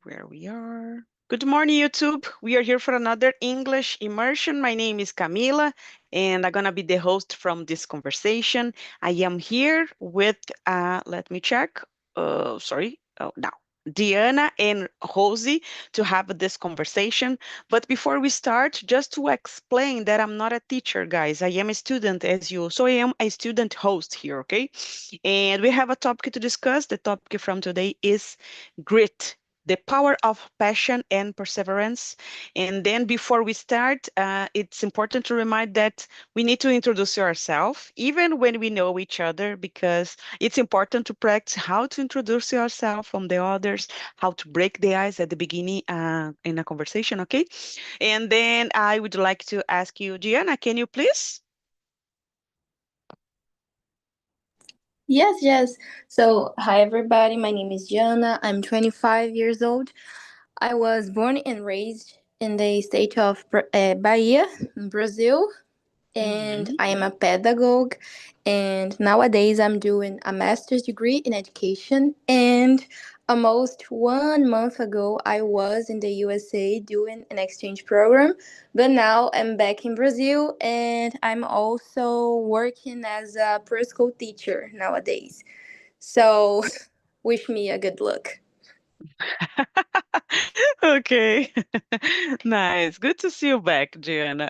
where we are. Good morning, YouTube. We are here for another English immersion. My name is Camila, and I'm gonna be the host from this conversation. I am here with, let me check. Sorry. Oh, now. Diana and Rosie to have this conversation. But before we start, just to explain that I'm not a teacher, guys. I am a student as you. So I am a student host here, okay? And we have a topic to discuss. The topic from today is grit, the power of passion and perseverance. And then before we start, it's important to remind that we need to introduce ourselves, even when we know each other, because it's important to practice how to introduce yourself from the others, how to break the ice at the beginning in a conversation, okay? And then I would like to ask you, Gianna, can you please? Yes. So, hi everybody. My name is Jana. I'm 25 years old. I was born and raised in the state of Bahia, in Brazil, and Mhm. I am a pedagogue. And nowadays, I'm doing a master's degree in education. And almost 1 month ago, I was in the USA doing an exchange program. But now I'm back in Brazil, and I'm also working as a preschool teacher nowadays. So, wish me a good luck. Okay. Nice. Good to see you back, Gianna.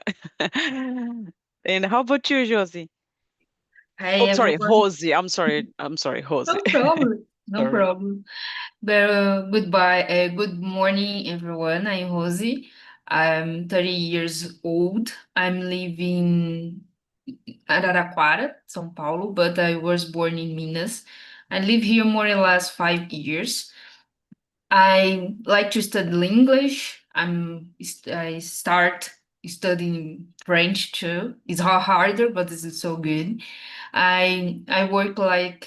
And how about you, Josie? Hi Oh, sorry, everyone. Rosie. I'm sorry, Rosie. No problem. No Sorry. problem. But goodbye. Good morning, everyone. I'm Rosie. I'm 30 years old. I'm living Araraquara, São Paulo, but I was born in Minas. I live here more or less 5 years. I like to study English. I start studying French too. It's harder, but it's so good. I work like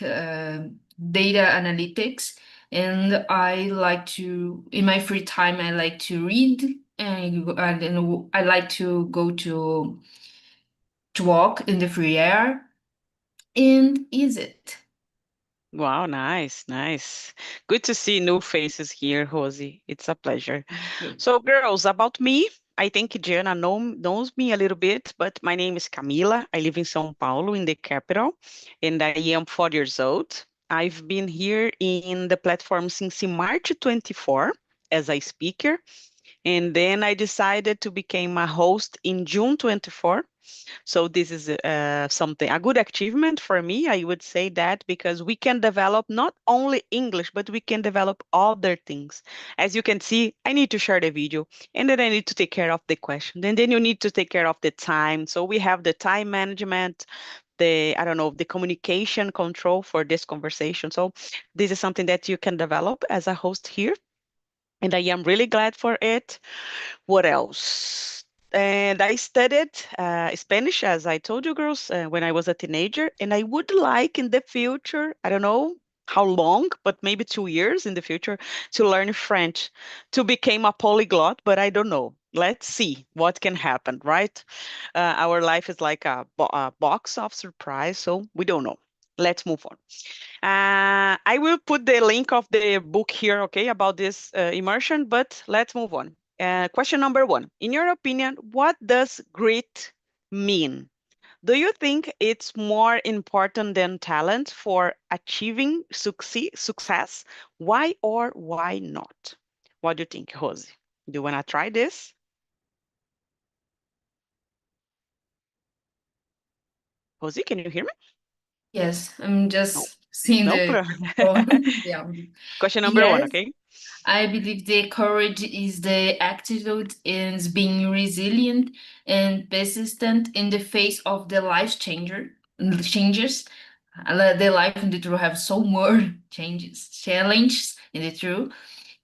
data analytics, and I like to in my free time I like to read, and I like to go to walk in the free air, and is it? Wow, nice, nice. Good to see new faces here, Rosie. It's a pleasure. So, girls, about me, I think Gianna knows me a little bit, but my name is Camila. I live in São Paulo, in the capital, and I am 4 years old. I've been here in the platform since March 24 as a speaker, and then I decided to become a host in June 24. So this is a good achievement for me. I would say that because we can develop not only English, but we can develop other things. As you can see, I need to share the video, and then I need to take care of the question. And then you need to take care of the time. So we have the time management, I don't know, the communication control for this conversation. So this is something that you can develop as a host here. And I am really glad for it. What else? And I studied Spanish, as I told you, girls, when I was a teenager. And I would like in the future, I don't know how long, but maybe 2 years in the future, to learn French, to become a polyglot, but I don't know. Let's see what can happen, right? Our life is like a box of surprise, so we don't know. Let's move on. I will put the link of the book here, okay, about this immersion, but let's move on. Question number one. In your opinion, what does grit mean? Do you think it's more important than talent for achieving success? Why or why not? What do you think, Rosie? Do you want to try this? Rosie, can you hear me? Yes, I'm No, just seeing no the problem. phone. Yeah. Question number one, Yes, okay? I believe the courage is the attitude in being resilient and persistent in the face of the changes. The life in the truth have so more challenges in the truth,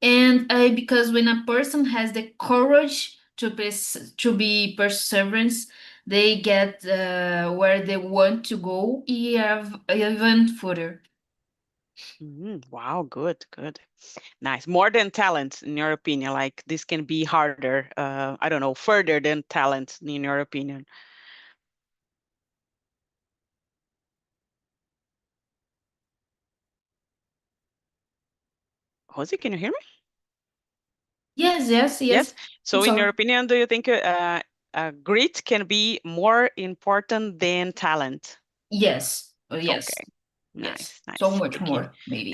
and because when a person has the courage to be perseverance, they get where they want to go even further. Wow, good, good. Nice. More than talent, in your opinion. Like this can be harder, I don't know, further than talent, in your opinion. Jose, can you hear me? Yes, yes, Yes. yes. So, in your opinion, do you think grit can be more important than talent? Yes, yes, Okay. yes. Nice, So nice. much Thank you. more, maybe.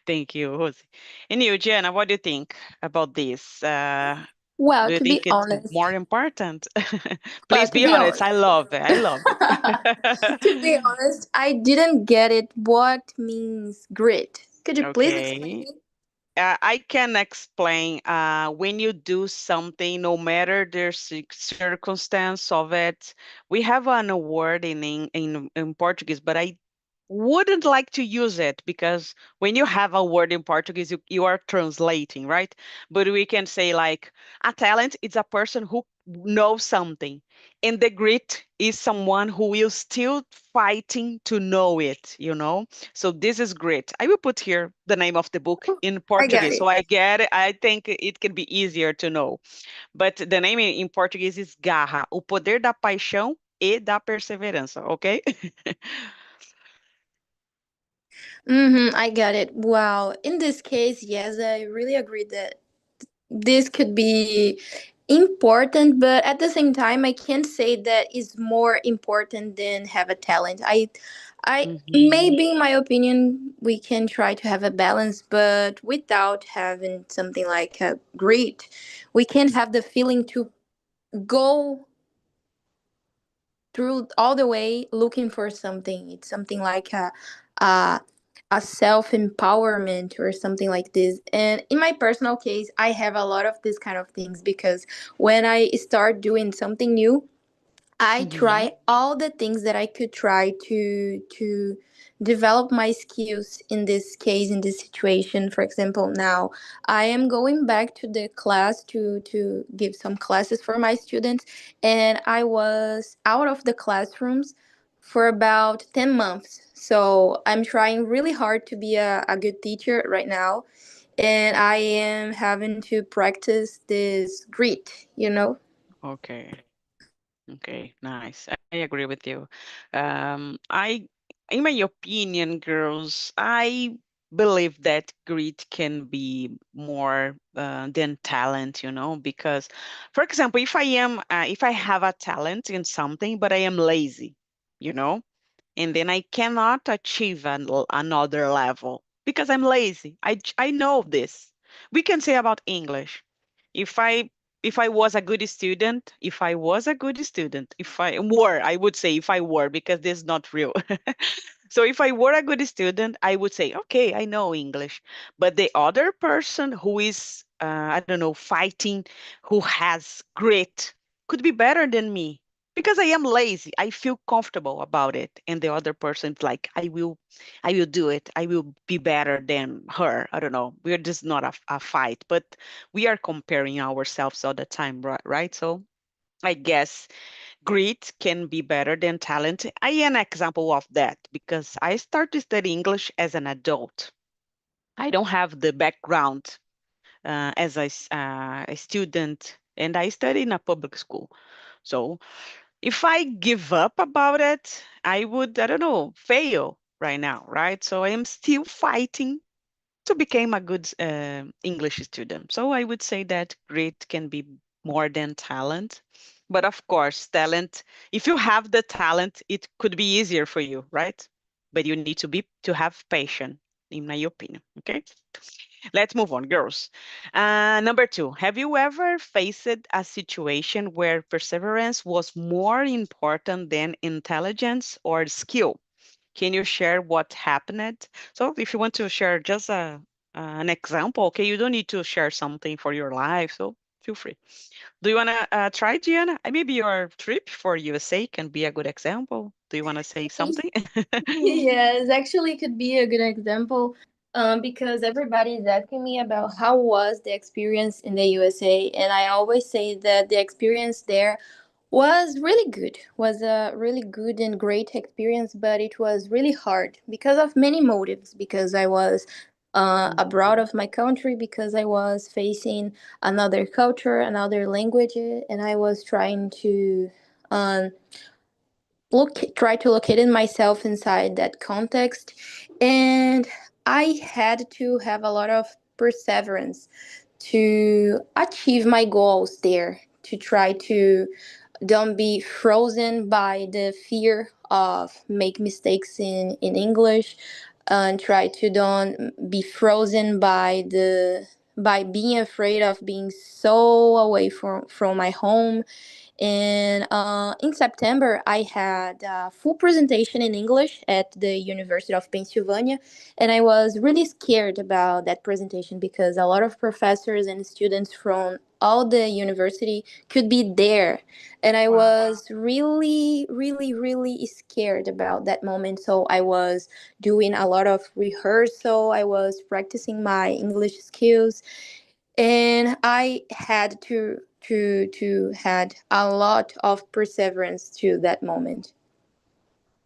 Thank you, Jose. And you, Jenna, what do you think about this? Well, Do you to be think it's honest, more important? well, Please to be be honest. honest, I love it. I love it. to be honest, I didn't get it. What means grit? Could you please explain Okay. me? I can explain when you do something, no matter the circumstance of it. We have an word in Portuguese, but I wouldn't like to use it because when you have a word in Portuguese, you are translating, right? But we can say like a talent is a person who knows something, and the grit is someone who is still fighting to know it, you know? So this is grit. I will put here the name of the book in I got Portuguese, so it. I get it. I think it can be easier to know. But the name in Portuguese is garra, o poder da paixão e da perseverança, okay? I got it. Wow. In this case, yes, I really agree that this could be important, but at the same time, I can't say that is more important than have a talent. I Mhm. maybe in my opinion, we can try to have a balance, but without having something like a grit, we can have the feeling to go through all the way looking for something. It's something like a, a self empowerment or something like this. And in my personal case, I have a lot of these kind of things because when I start doing something new, I Mhm. try all the things that I could try to develop my skills in this case, in this situation. For example, now I am going back to the class to give some classes for my students, and I was out of the classrooms for about 10 months. So I'm trying really hard to be a good teacher right now, and I am having to practice this grit. Okay. Okay. Nice. I agree with you. In my opinion, girls, I believe that grit can be more than talent, you know, because, for example, if I have a talent in something, but I am lazy, you know, and then I cannot achieve another level because I'm lazy. I know this. We can say about English. If I if I was a good student, if I was a good student, if I were, I would say if I were because this is not real. So if I were a good student, I would say, okay, I know English. But the other person who is, I don't know, fighting, who has grit, could be better than me because I am lazy. I feel comfortable about it, and the other person's like, I will do it. I will be better than her. I don't know. We're just not a fight, but we are comparing ourselves all the time, right? Right. So I guess grit can be better than talent. I am an example of that because I started studying English as an adult. I don't have the background as a student, and I studied in a public school. So if I give up about it, I would, I don't know, fail right now, right? So I am still fighting to become a good English student. So I would say that grit can be more than talent. But of course, talent, if you have the talent, it could be easier for you, right? But you need to have patience, in my opinion. Okay. Let's move on, girls. Number two, have you ever faced a situation where perseverance was more important than intelligence or skill? Can you share what happened? So if you want to share just an example, okay, you don't need to share something for your life, so feel free. Do you want to try, Gianna? Maybe your trip for USA can be a good example. Do you want to say something? Yes, actually could be a good example because everybody is asking me about how was the experience in the USA, and I always say that the experience there was really good, was a really good and great experience, but it was really hard because of many motives, because I was abroad Mhm. of my country, because I was facing another culture, another language, and I was trying to um, try to locate in myself inside that context, and I had to have a lot of perseverance to achieve my goals there, to try to don't be frozen by the fear of make mistakes in English, and try to don't be frozen by the by being afraid of being so away from my home. And in September, I had a full presentation in English at the University of Pennsylvania. And I was really scared about that presentation because a lot of professors and students from all the university could be there. And I Wow. was really, really, really scared about that moment. So I was doing a lot of rehearsal, I was practicing my English skills, and I had to had a lot of perseverance to that moment.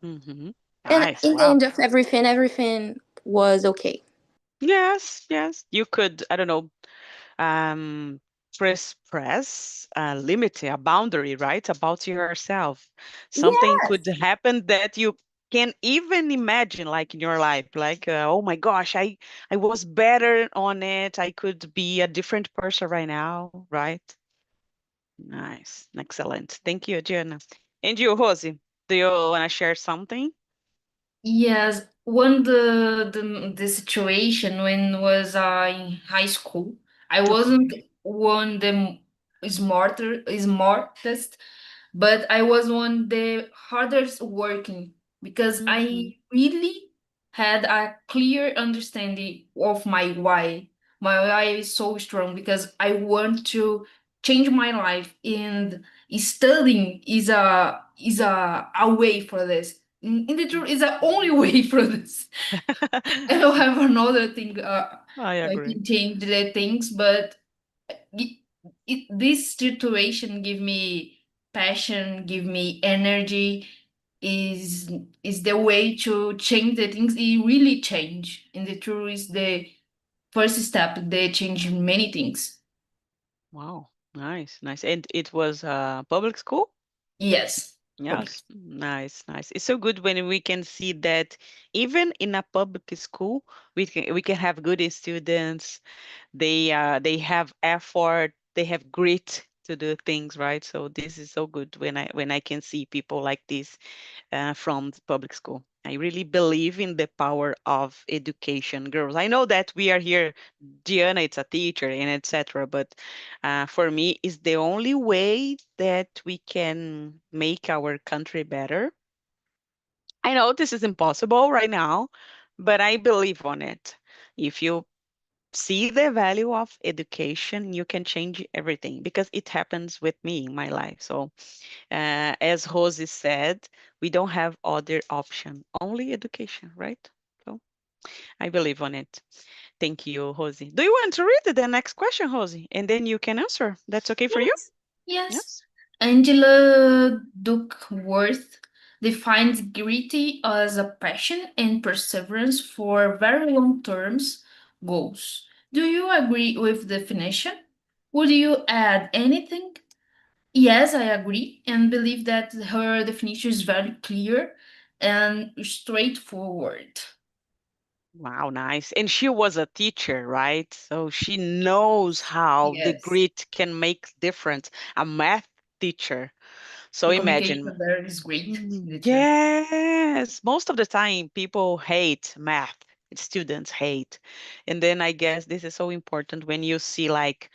Mm-hmm. And Nice. in the Wow. end of everything was okay. Yes, yes. You could, I don't know, um, express a limit, a boundary, right? About yourself. Something could Yes. happen that you can even imagine, like in your life, like, oh my gosh, I was better on it. I could be a different person right now, right? Nice, excellent. Thank you, Jenna. And you, Rosie, do you want to share something? Yes, when the situation when was in high school, I wasn't Okay. one the smartest, but I was one the hardest working because Mm-hmm. I really had a clear understanding of my why. My why is so strong because I want to change my life, and studying is a way for this. In the truth, is the only way for this. I don't have another thing I I agree. can change the things, but it, this situation give me passion, give me energy, is is the way to change the things. It really change. And the truth is the first step. They change many things. Wow, nice, nice. And it was public school? Yes. Okay. Yes, nice, nice. It's so good when we can see that even in a public school, we can have good students. They have effort, they have grit to do things, right? So this is so good when I can see people like this from the public school. I really believe in the power of education, girls. I know that we are here, Diana, it's a teacher and etc. But for me, it's the only way that we can make our country better. I know this is impossible right now, but I believe on it. If you see the value of education, you can change everything because it happens with me in my life. So as Rosie said, we don't have other option, only education, right? So I believe on it. Thank you, Rosie. Do you want to read the next question, Rosie? And then you can answer. That's okay for you? Yes. Yes. Yes. Angela Duckworth defines gritty as a passion and perseverance for very long terms goals. Do you agree with definition? Would you add anything? Yes, I agree and believe that her definition is very clear and straightforward. Wow, nice. And she was a teacher, right? So she knows how the Yes. grit can make difference. A math teacher. So The communication imagine. there is great in the truth. Yes, most of the time people hate math. Students hate. And then I guess this is so important when you see like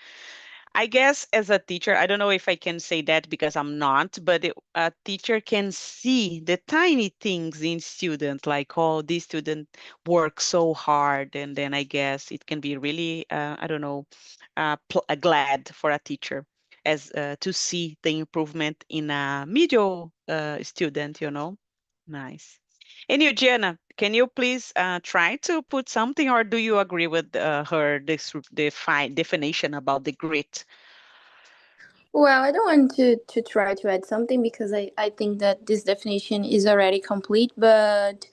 I guess as a teacher, I don't know if I can say that because I'm not, but a teacher can see the tiny things in student, like, oh, this student works so hard. And then I guess it can be really, I don't know, glad for a teacher as to see the improvement in a middle student, you know. Nice. And you, Jenna, can you please try to put something, or do you agree with her definition about the grit? Well, I don't want to try to add something because I think that this definition is already complete, but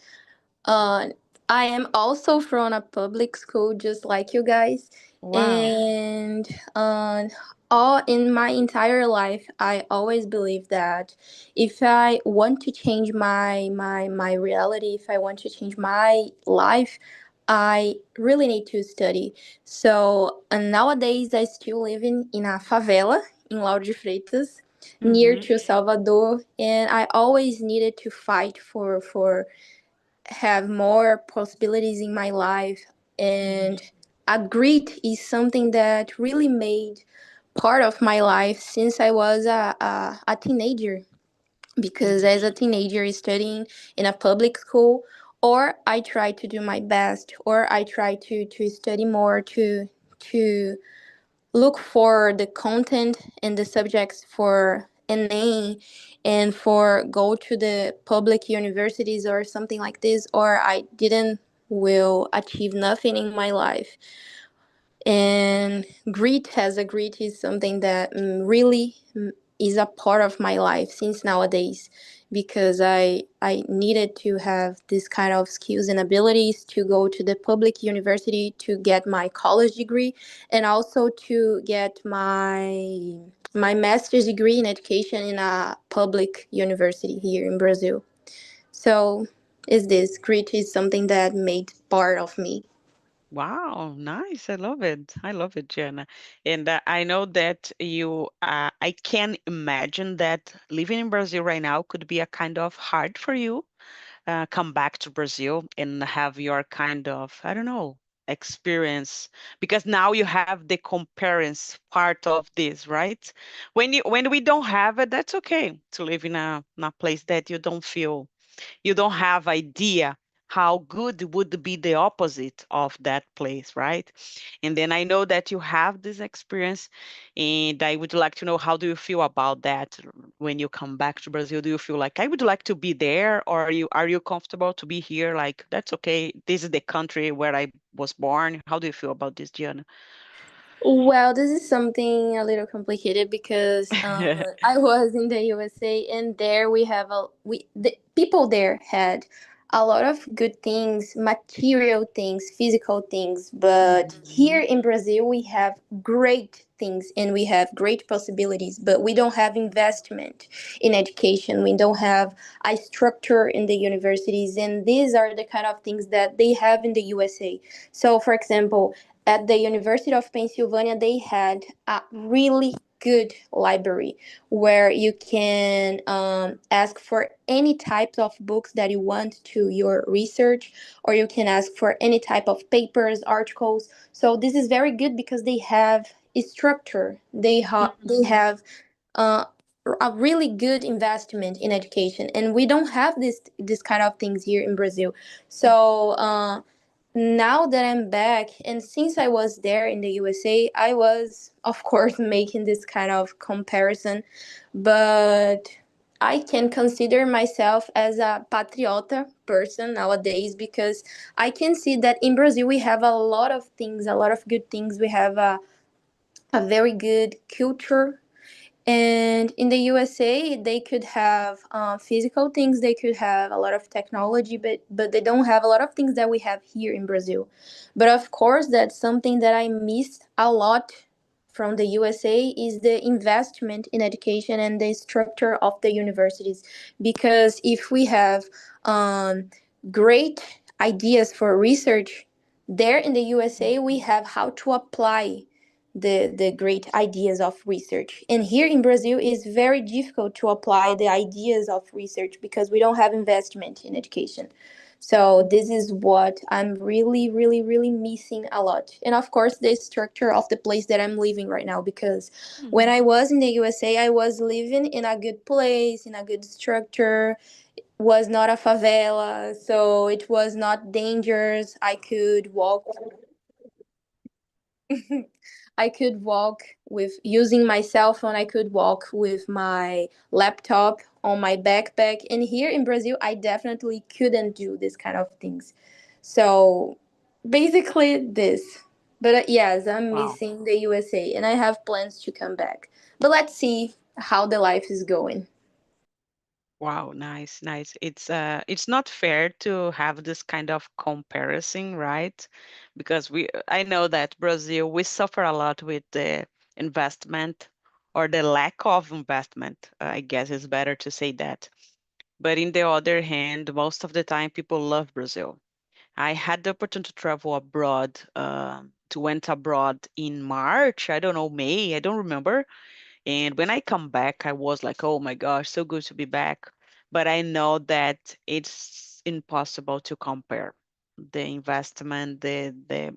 Uh, I am also from a public school, just like you guys, Wow. and all in my entire life, I always believe that if I want to change my reality, if I want to change my life, I really need to study. So nowadays I still live in a favela in Lauro de Freitas, near to Salvador, and I always needed to fight for have more possibilities in my life. And a grit is something that really made part of my life since I was a teenager, because as a teenager studying in a public school, or I try to do my best, or I try to study more to look for the content and the subjects for NA and for go to the public universities or something like this, or I didn't will achieve nothing in my life. And grit is something that really is a part of my life since nowadays, because I needed to have this kind of skills and abilities to go to the public university to get my college degree, and also to get my master's degree in education in a public university here in Brazil. So is this grit is something that made part of me. Wow, nice. I love it. I love it, Jenna. And I know that I can imagine that living in Brazil right now could be a kind of hard for you. Come back to Brazil and have your kind of, I don't know, experience, because now you have the comparison part of this, right? When we don't have it, that's okay to live in a place that you don't have idea how good would be the opposite of that place, right? And then I know that you have this experience, and I would like to know, how do you feel about that when you come back to Brazil? Do you feel like I would like to be there, or are you comfortable to be here? Like, that's okay. This is the country where I was born. How do you feel about this, Gianna? Well, this is something a little complicated because I was in the USA, and there we have the people there had a lot of good things, material things, physical things. But here Mhm. in Brazil, we have great things and we have great possibilities, but we don't have investment in education. We don't have a structure in the universities, and these are the kind of things that they have in the USA. So, for example, at the University of Pennsylvania, they had a really good library where you can ask for any types of books that you want to your research, or you can ask for any type of papers, articles. So this is very good because they have a structure. They have uh, a really good investment in education, and we don't have this kind of things here in Brazil. So. Now that I'm back, and since I was there in the USA, I was, of course, making this kind of comparison, but I can consider myself as a patriota person nowadays, because I can see that in Brazil we have a lot of things, a lot of good things. We have a very good culture, and in the USA, they could have physical things, they could have a lot of technology, but they don't have a lot of things that we have here in Brazil. But of course, that's something that I missed a lot from the USA, is the investment in education and the structure of the universities. Because if we have um, great ideas for research, there in the USA, we have how to apply the great ideas of research. And here in Brazil, it's very difficult to apply the ideas of research because we don't have investment in education. So this is what I'm really, really, really missing a lot. And of course, the structure of the place that I'm living right now, because when I was in the USA, I was living in a good place, in a good structure, was not a favela, so it was not dangerous. I could walk I could walk with using my cell phone. I could walk with my laptop on my backpack. And here in Brazil, I definitely couldn't do this kind of things. So basically, this. But yes, I'm Wow. missing the USA, and I have plans to come back. But let's see how the life is going. Wow, nice, nice. It's not fair to have this kind of comparison, right? Because I know that Brazil, we suffer a lot with the investment, or the lack of investment. I guess it's better to say that. But in the other hand, most of the time people love Brazil. I had the opportunity to travel abroad, went abroad in March. I don't know, May, I don't remember. And when I come back, I was like, oh my gosh, so good to be back. But I know that it's impossible to compare the investment, the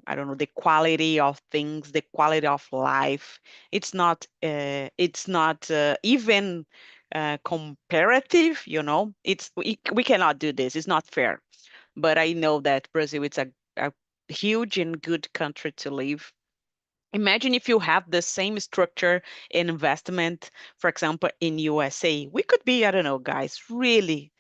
I don't know, the quality of things, the quality of life. It's not even comparative, you know. We cannot do this. It's not fair. But I know that Brazil is a huge and good country to live. Imagine if you have the same structure and investment, for example, in USA. We could be, I don't know, guys, really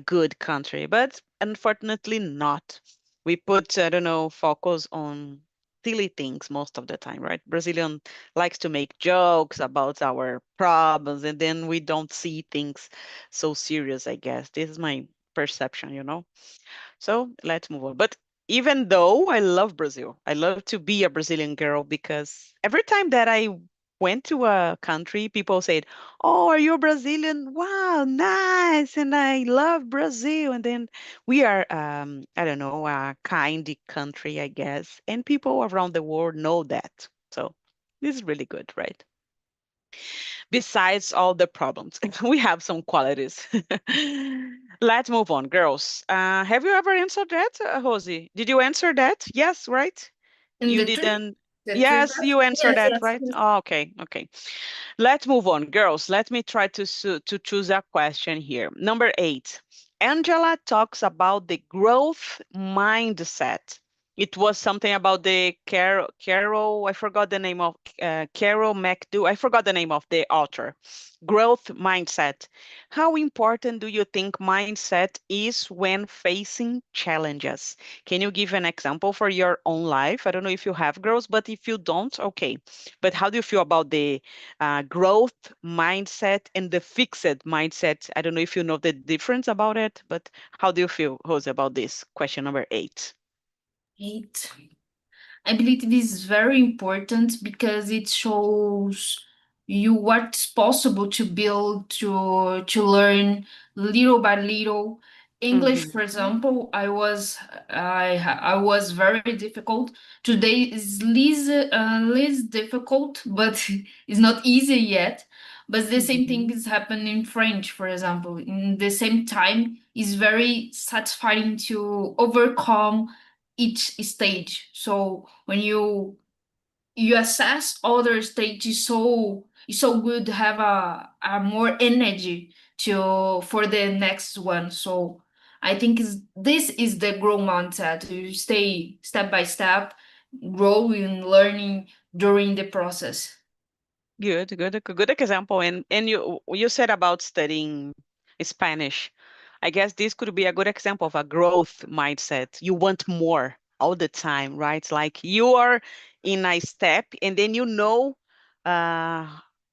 good country, but unfortunately not. We put, I don't know, focus on silly things most of the time, right? Brazilian likes to make jokes about our problems, and then we don't see things so serious, I guess. This is my perception, you know? So let's move on. But even though I love Brazil, I love to be a Brazilian girl because every time that I went to a country, people said, "Oh, are you Brazilian? Wow, nice!" And I love Brazil. And then we are, I don't know, a kind country, I guess, and people around the world know that. So this is really good, right? Besides all the problems, we have some qualities. Let's move on, girls. Have you ever answered that, Rosie? Did you answer that? Yes, right? In You the three, didn't. the three Yes, steps? you answered Yes, that, yes, right? yes. Oh, okay, okay. Let's move on, girls. Let me try to choose a question here. Number 8. Angela talks about the growth mindset. It was something about the Carol. I forgot the name of Carol McDo. I forgot the name of the author. Growth mindset. How important do you think mindset is when facing challenges? Can you give an example for your own life? I don't know if you have girls, but if you don't, okay. But how do you feel about the growth mindset and the fixed mindset? I don't know if you know the difference about it, but how do you feel, Jose, about this? Question number 8. 8. I believe it is very important because it shows you what's possible to build, to learn little by little. English, Mm-hmm. for example, I was very difficult. Today is less difficult, but it's not easy yet. But the same thing Mm-hmm. is happening in French, for example. In the same time, it's very satisfying to overcome each stage. So when you assess other stages, so it's so good to have a more energy to for the next one. So I think this is the growth mindset to stay step by step, growing, learning during the process. Good example. And you said about studying Spanish. I guess this could be a good example of a growth mindset. You want more all the time, right? Like you are in a step and then you know uh,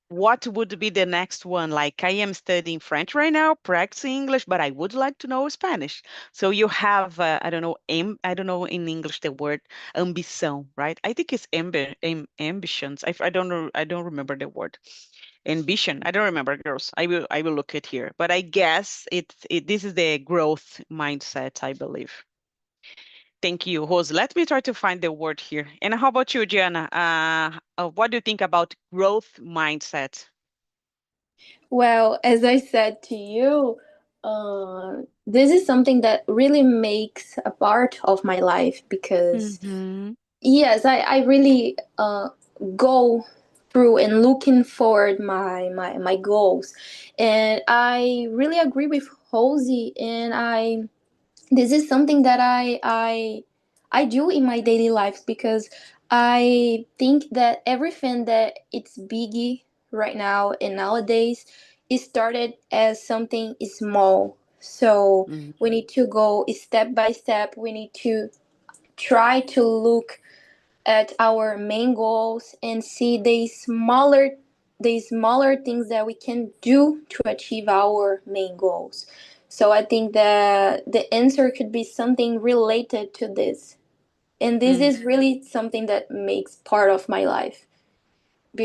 what would be the next one. Like I am studying French right now, practicing English, but I would like to know Spanish. So you have, I don't know, I don't know in English the word ambição, right? I think it's ambitions. I don't know, I don't remember the word. Ambition. I don't remember, girls. I will look it here. But I guess this is the growth mindset, I believe. Thank you, Rose. Let me try to find the word here. And how about you, Gianna? What do you think about growth mindset? Well, as I said to you, this is something that really makes a part of my life because, Mm-hmm. yes, I really go through and looking forward my goals. And I really agree with Halsey, and this is something that I do in my daily life because I think that everything that it's biggie right now and nowadays it started as something small. So we need to go step by step. We need to try to look at our main goals and see the smaller things that we can do to achieve our main goals. So I think that the answer could be something related to this. And this Mm. is really something that makes part of my life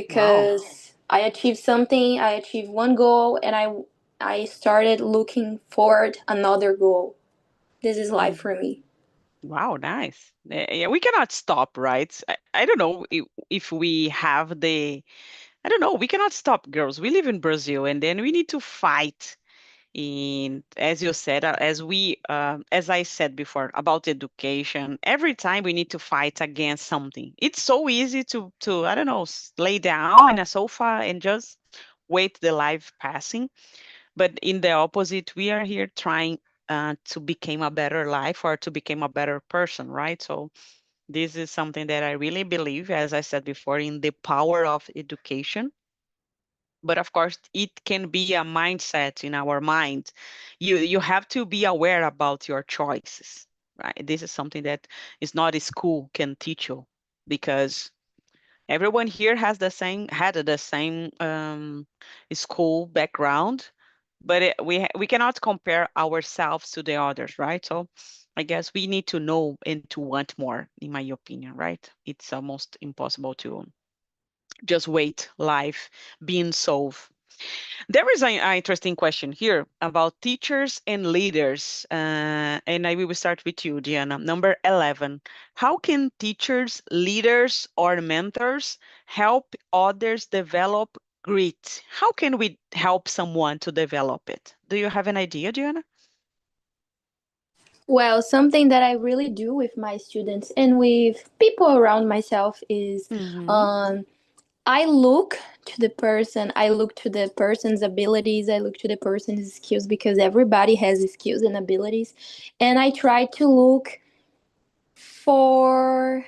Wow. because I achieved something, I achieved one goal, and I started looking forward another goal. This is life Mm. for me. Wow, nice. Yeah, we cannot stop, right? I don't know if we have I don't know, we cannot stop, girls. We live in Brazil, and then we need to fight in, as you said, as I said before about education. Every time we need to fight against something. It's so easy to I don't know, lay down in a sofa and just wait the life passing. But in the opposite, we are here trying to become a better life or to become a better person, right? So this is something that I really believe, as I said before, in the power of education. But of course, it can be a mindset in our mind. You have to be aware about your choices, right? This is something that is not a school can teach you, because everyone here has the same had the same school background, but we cannot compare ourselves to the others, right? So I guess we need to know and to want more, in my opinion, right? It's almost impossible to just wait life being solved. There is an interesting question here about teachers and leaders, and I will start with you, Diana. Number 11. How can teachers, leaders, or mentors help others develop grit? How can we help someone to develop it? Do you have an idea, Diana? Well, something that I really do with my students and with people around myself is Mm-hmm. um, I look to the person, I look to the person's abilities, I look to the person's skills because everybody has skills and abilities. And I try to look for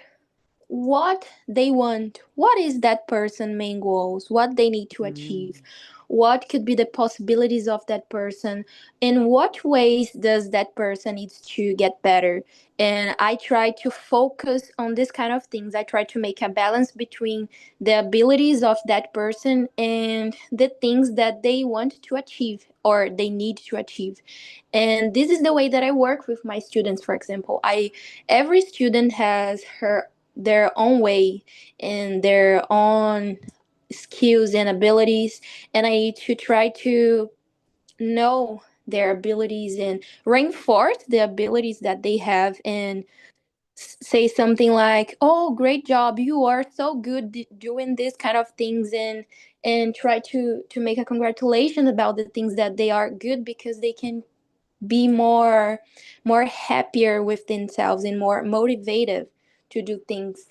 what they want, what is that person main goals, what they need to achieve, what could be the possibilities of that person, in what ways does that person needs to get better. And I try to focus on this kind of things. I try to make a balance between the abilities of that person and the things that they want to achieve or they need to achieve. And this is the way that I work with my students. For example, I every student has her their own way and their own skills and abilities, and I need to try to know their abilities and reinforce the abilities that they have, and say something like, oh, great job, you are so good doing this kind of things, and try to make a congratulation about the things that they are good, because they can be more happier with themselves and more motivated to do things.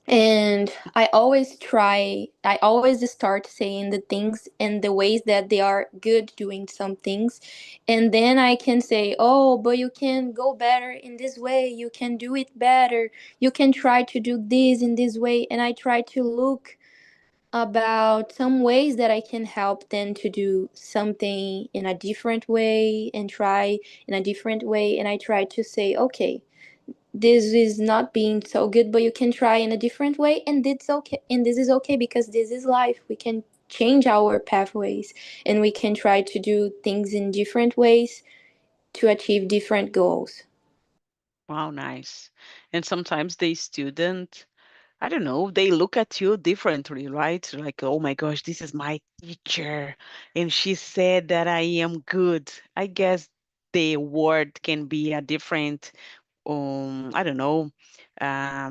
And I always start saying the things and the ways that they are good doing some things, and then I can say, oh, but you can go better in this way, you can do it better, you can try to do this in this way. And I try to look about some ways that I can help them to do something in a different way and try in a different way. And I try to say, okay, this is not being so good, but you can try in a different way, and it's okay, and this is okay, because this is life. We can change our pathways, and we can try to do things in different ways to achieve different goals. Wow, nice. And sometimes the student, I don't know, they look at you differently, right? Like, oh my gosh, this is my teacher, and she said that I am good. I guess the word can be a different, I don't know, I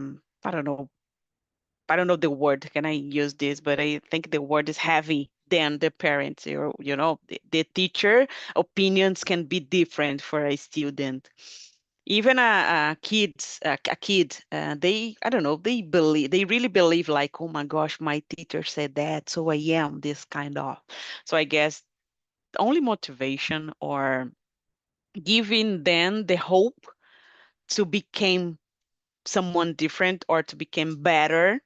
don't know the word. Can I use this? But I think the word is heavy than the parents. Or, the teacher opinions can be different for a student. Even a kid, I don't know, they really believe like, oh my gosh, my teacher said that, so I am this kind of. So I guess only motivation or giving them the hope to become someone different or to become better,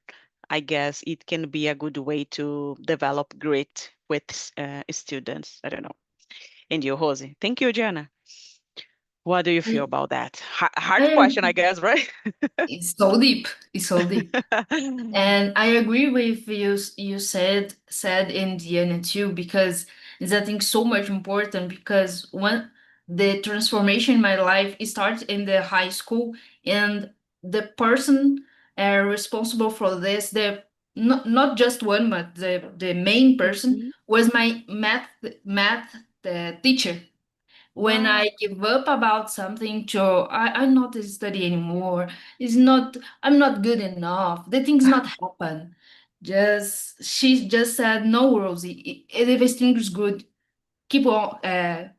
I guess it can be a good way to develop grit with students. I don't know. And you, Jose. Thank you, Jana. What do you feel about that? Hard I, question, I guess, right? it's so deep. It's so deep. And I agree with you said in Diana too, because it's I think so much important, because when the transformation in my life it starts in the high school, and the person responsible for this, the not just one, but the main person Mhm. was my math teacher. When Ah. I give up about something, I'm not to study anymore. It's not, I'm not good enough. The thing's not happen. She just said, no, Rosie, everything's good. Keep on,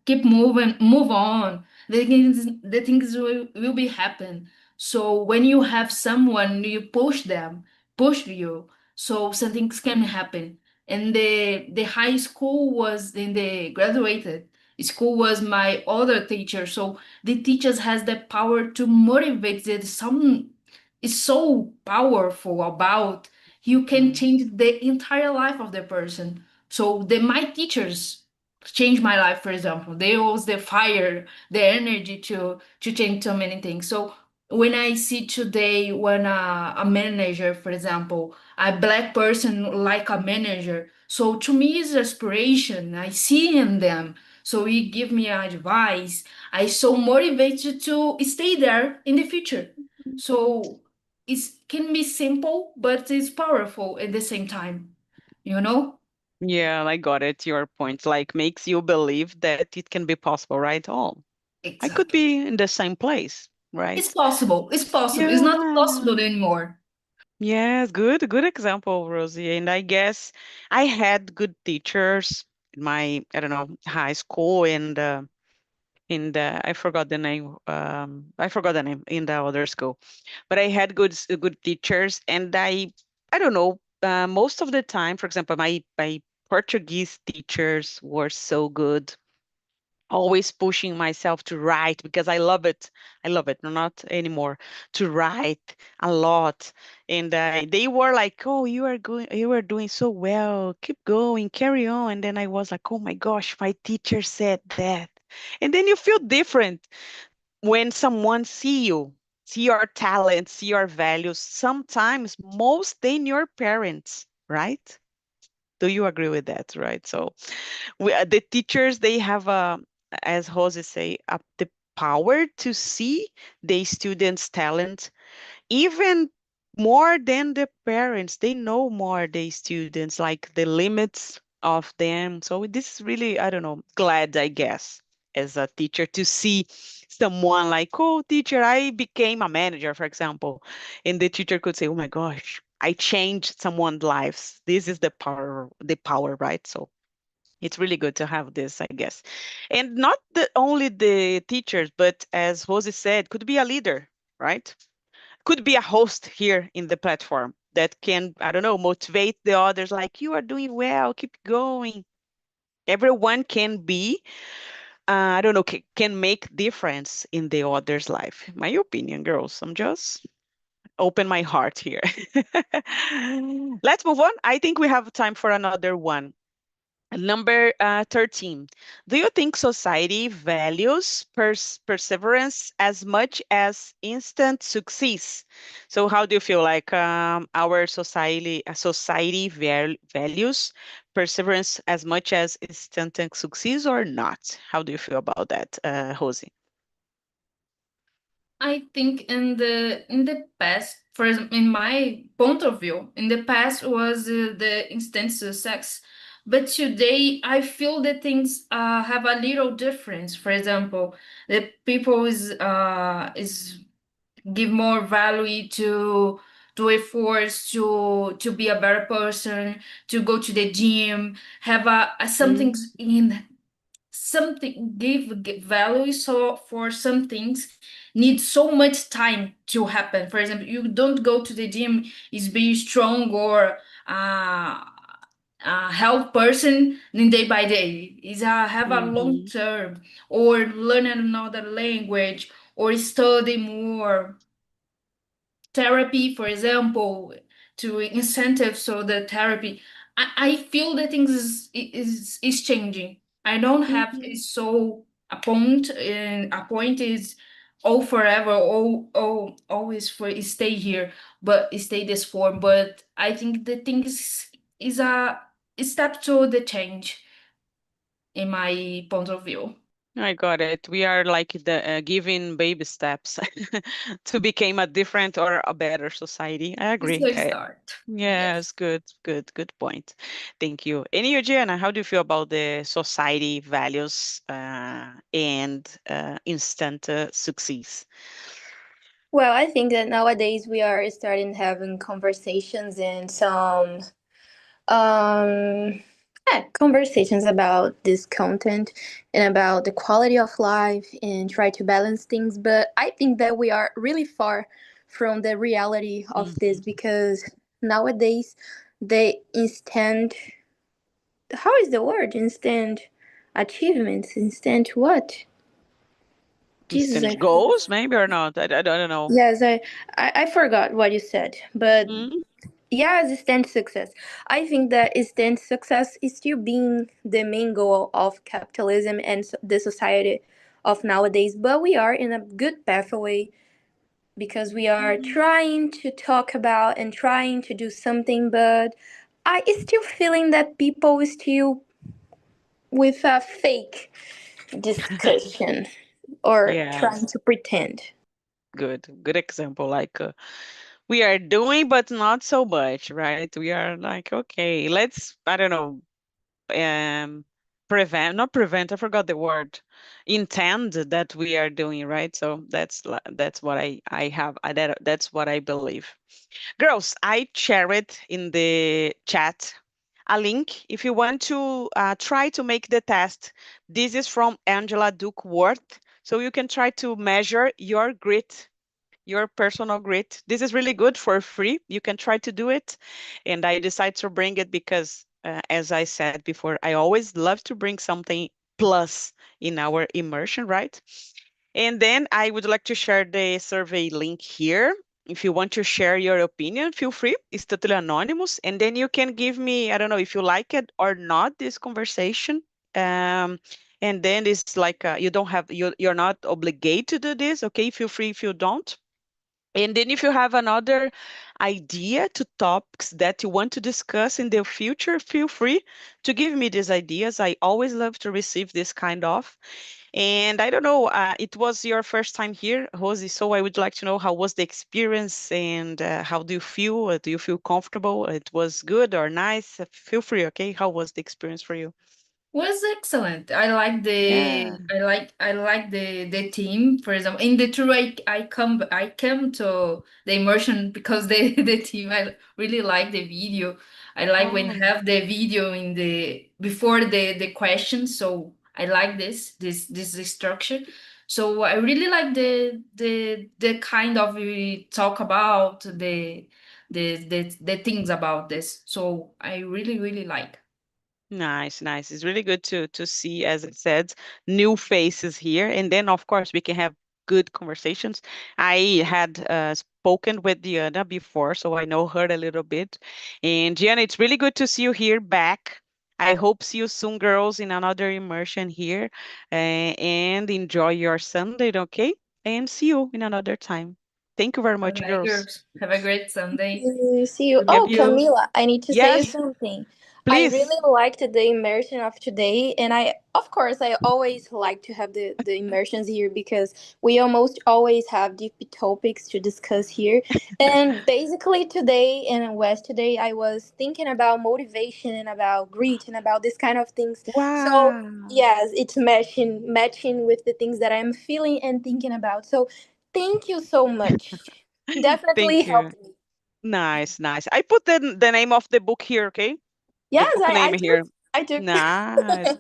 keep moving, move on. The things will be happen. So when you have someone, you push you, so some things can happen. And the high school was in the graduated school was my other teacher. So the teachers has the power to motivate. That some is so powerful about you can Mm. change the entire life of the person. So my teachers changed my life. For example, they was the fire, the energy to change so many things. So when I see today, when a manager, for example, a black person like a manager, so to me is inspiration. I see in them, so he give me advice. I so motivated to stay there in the future. So it can be simple, but it's powerful at the same time, you know. Yeah, I got it. Your point, like, makes you believe that it can be possible, right? Oh, I could Exactly. be in the same place, It's right? possible. It's possible. It's not Yeah. possible anymore. Yes, good example, Rosie. And I guess I had good teachers in my, I don't know, high school and in the I forgot the name. I forgot the name in the other school, but I had good teachers, and I don't know. Most of the time, for example, my Portuguese teachers were so good, always pushing myself to write because I love it. I love it. No, not anymore. To write a lot, and they were like, "Oh, you are doing so well. Keep going, carry on." And then I was like, "Oh my gosh, my teacher said that." And then you feel different when someone see your talents, see your values. Sometimes most than your parents, right? Do you agree with that, right? So the teachers, they have as Jose say, the power to see the students' talent even more than the parents. They know more the students, like the limits of them. So this is really, I don't know, glad, I guess, as a teacher to see someone like, oh, teacher, I became a manager, for example, and the teacher could say, oh my gosh, I changed someone's lives. This is the power, right? So it's really good to have this, I guess. And not only the teachers, but as Jose said, could be a leader, right? Could be a host here in the platform that can, I don't know, motivate the others like, you are doing well, keep going. Everyone can be, I don't know, can make difference in the other's life. My opinion, girls. I'm just open my heart here. Let's move on. I think we have time for another one. Number 13. Do you think society values perseverance as much as instant success? So how do you feel like our society values perseverance as much as instant success or not? How do you feel about that, Josie? I think in the past, for example, in my point of view, in the past was the instant success, but today I feel that things have a little difference. For example, the people is give more value to efforts to be a better person, to go to the gym, have a something Mm, in something give value. So for some things need so much time to happen. For example, you don't go to the gym is be strong or uh a health person in day by day is have a long mhm, term, or learn another language, or study more therapy, for example, to incentive. So the therapy, I feel that things is changing. I don't have mhm. is so a point is all forever, all always for stay here, but stay this form. But I think the thing is a step to the change in my point of view. I got it. We are like the giving baby steps to become a different or a better society. I It's agree. a start. Yes. Yes, good point. Thank you. And you, Gianna, how do you feel about the society values and instant success? Well, I think that nowadays we are starting having conversations and some um conversations about this content and about the quality of life and try to balance things, but I think that we are really far from the reality of this Mhm. because nowadays the instant, how is the word, instant achievements, instant what, Jesus, Instant goals, maybe or not? I don't know. yes, I forgot what you said, but Mm, yeah, instant success. I think that instant success is still being the main goal of capitalism and the society of nowadays, but we are in a good pathway because we are mhm. trying to talk about and trying to do something, but I is still feeling that people is still with a fake discussion or trying Yes, to pretend. good example. Like we are doing, but not so much, right? We are like, okay, let's, I don't know, um, prevent, not prevent, I forgot the word, intend that we are doing, right? So that's what I have, that's what I believe. Girls, I share it in the chat a link if you want to try to make the test. This is from Angela Duckworth. So you can try to measure your grit, your personal grit. This is really good for free. You can try to do it. And I decided to bring it because, as I said before, I always love to bring something plus in our immersion, right? And then I would like to share the survey link here. If you want to share your opinion, feel free. It's totally anonymous. And then you can give me, I don't know if you like it or not, this conversation. Um, and then it's like you don't have, you're not obligated to do this. Okay, feel free if you don't. And then if you have another idea to topics that you want to discuss in the future, feel free to give me these ideas. I always love to receive this kind of. And I don't know, it was your first time here, Rosie, so I would like to know how was the experience and how do you feel? Do you feel comfortable? It was good or nice? Feel free, okay? How was the experience for you? Was excellent. I like Yeah. the team. For example, in the tour, I came to the immersion because the the team. I really like the video. I like when Oh, have the video in the before the questions. So I like this structure. So I really like the kind of we talk about the things about this. So I really like. nice, nice. It's really good to see, as it said, new faces here. And then, of course, we can have good conversations. I had spoken with Diana before, so I know her a little bit. And Diana, it's really good to see you here back. I hope see you soon, girls, in another immersion here. And enjoy your Sunday, okay? And see you in another time. Thank you very All much, right, girls. girls. Have a great Sunday. See you. Love Oh, you. Camila, I need to say you Yes, something. I please. really liked the immersion of today, and of course, I always like to have the immersions here because we almost always have deep topics to discuss here. And basically, today and West today, I was thinking about motivation and about grit and about this kind of things. So Wow. yes, it's matching with the things that I'm feeling and thinking about. So thank you so much. Definitely Thank you. helped me. Nice, nice. I put the name of the book here, okay? The Yes, book I name took. here. I took. Nice, nice.